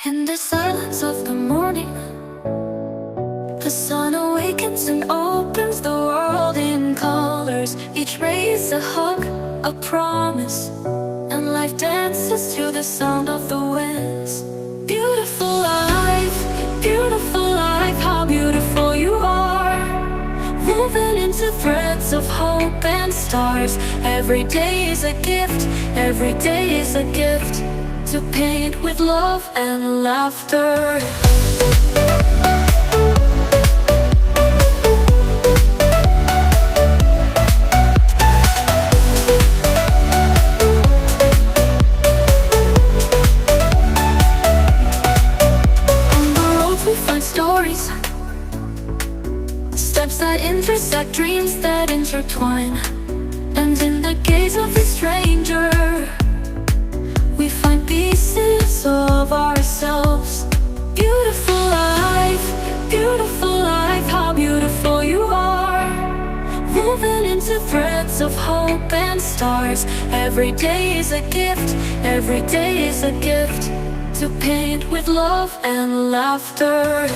In the silence of the morning, the sun awakens and opens the world in colors. Each ray is a hug, a promise, and life dances to the sound of the winds. Beautiful life, how beautiful you are. Woven into threads of hope and stars. Every day is a gift, every day is a gift, to paint with love and laughter. On the road we find stories, steps that intersect, dreams that intertwine. And in the gaze of the stranger, we find pieces of ourselves. Beautiful life, how beautiful you are. Woven into threads of hope and stars. Every day is a gift, every day is a gift, to paint with love and laughter.